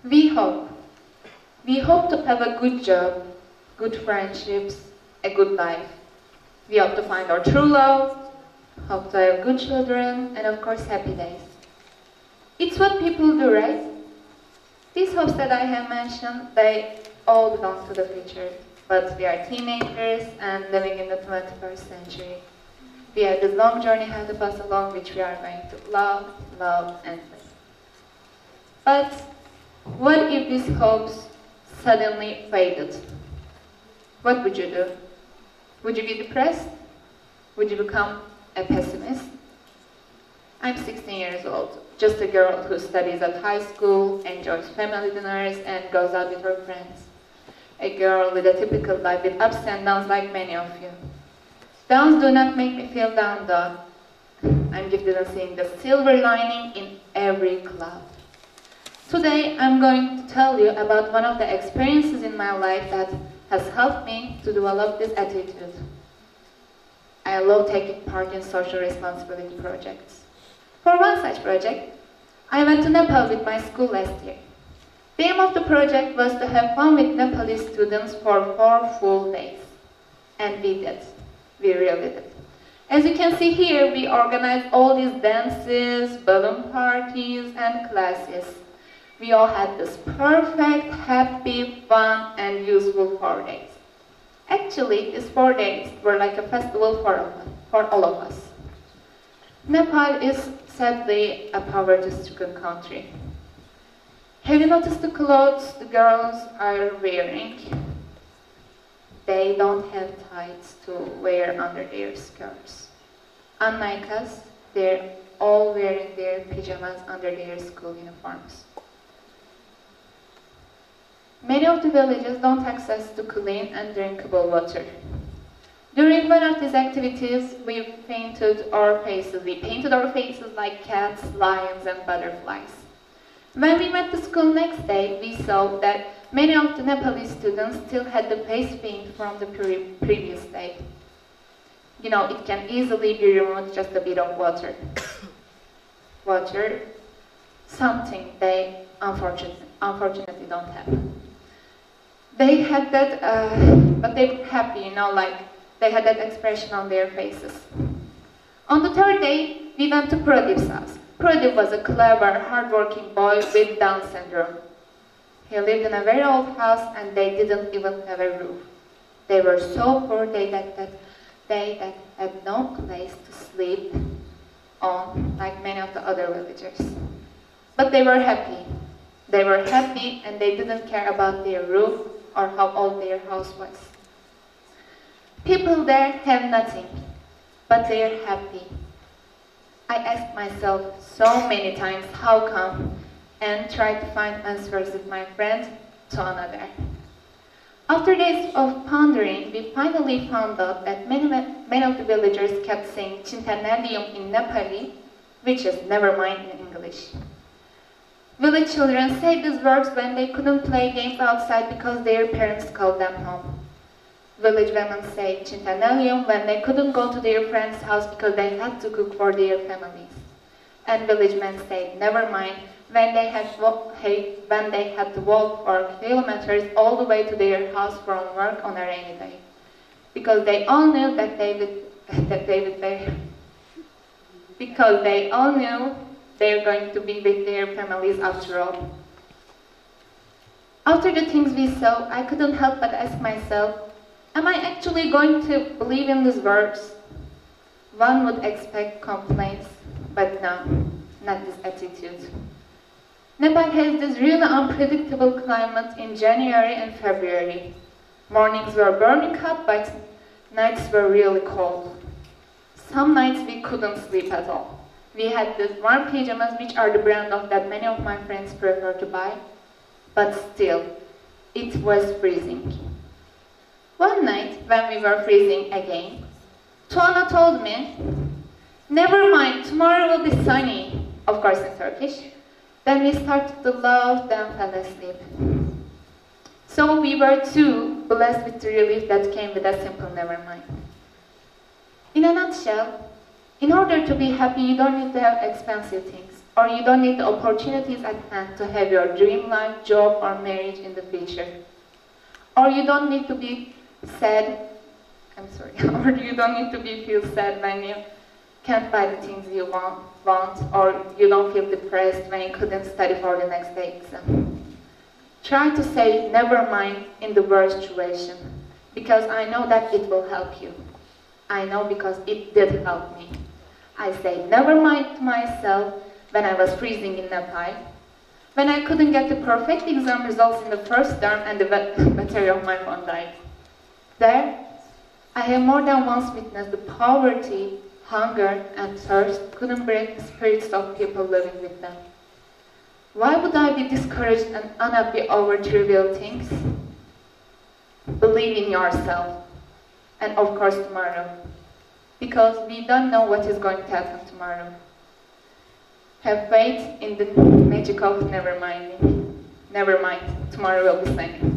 We hope. We hope to have a good job, good friendships, a good life. We hope to find our true love, hope to have good children, and of course happy days. It's what people do, right? These hopes that I have mentioned, they all belong to the future. But we are teenagers and living in the 21st century. We have this long journey ahead of us along which we are going to love, and live. But what if these hopes suddenly faded? What would you do? Would you be depressed? Would you become a pessimist? I'm 16 years old, just a girl who studies at high school, enjoys family dinners, and goes out with her friends. A girl with a typical life with ups and downs like many of you. Downs do not make me feel down though. I'm gifted at seeing the silver lining in every cloud. Today I'm going to tell you about one of the experiences in my life that has helped me to develop this attitude. I love taking part in social responsibility projects. For one such project, I went to Nepal with my school last year. The aim of the project was to have fun with Nepalese students for 4 full days. And we did. We really did. As you can see here, we organized all these dances, balloon parties, and classes. We all had this perfect, happy, fun, and useful 4 days. Actually, these 4 days were like a festival for all of us. Nepal is sadly a poverty-stricken country. Have you noticed the clothes the girls are wearing? They don't have tights to wear under their skirts. Unlike us, they're all wearing their pajamas under their school uniforms. Many of the villages don't access to clean and drinkable water. During one of these activities, we painted our faces. We painted our faces like cats, lions, and butterflies. When we went to school next day, we saw that many of the Nepalese students still had the face paint from the previous day. You know, it can easily be removed just a bit of water. Water, something they unfortunately don't have. They had that, but they were happy, you know, like they had that expression on their faces. On the 3rd day, we went to Pradip's house. Pradip was a clever, hard-working boy with Down syndrome. He lived in a very old house and they didn't even have a roof. They were so poor they had no place to sleep on like many of the other villagers. But they were happy. They were happy and they didn't care about their roof or how old their house was. People there have nothing, but they are happy. I asked myself so many times how come and tried to find answers with my friend to another. After days of pondering, we finally found out that many of the villagers kept saying Chintanalium in Nepali, which is Nevermind in English. Village children say these words when they couldn't play games outside because their parents called them home. Village women say Chintanalium when they couldn't go to their friend's house because they had to cook for their families. And village men say Nevermind when they had to walk for kilometers all the way to their house from work on a rainy day. Because they all knew that they were going to be with their families after all. After the things we saw, I couldn't help but ask myself, am I actually going to believe in these words? One would expect complaints, but no, not this attitude. Nepal has this really unpredictable climate in January and February. Mornings were burning hot, but nights were really cold. Some nights we couldn't sleep at all. We had these warm pajamas, which are the brand of that many of my friends prefer to buy, but still, it was freezing. One night, when we were freezing again, Tuana told me, "Never mind, tomorrow will be sunny," of course in Turkish. Then we started to laugh, then fell asleep. So we were too blessed with the relief that came with a simple never mind. In a nutshell, in order to be happy, you don't need to have expensive things. Or you don't need the opportunities at hand to have your dream life, job, or marriage in the future. Or you don't need to be sad, or you don't need to feel sad when you can't buy the things you want, or you don't feel depressed when you couldn't study for the next day exam. Try to say never mind in the worst situation, because I know that it will help you. I know because it did help me. I say never mind to myself when I was freezing in Nepal, when I couldn't get the perfect exam results in the first term and the battery of my phone died. There, I have more than once witnessed the poverty, hunger, and thirst couldn't break the spirits of people living with them. Why would I be discouraged and unhappy over trivial things? Believe in yourself, and of course tomorrow, because we don't know what is going to happen tomorrow. Have faith in the magic of never mind. Never mind, tomorrow will be sunny.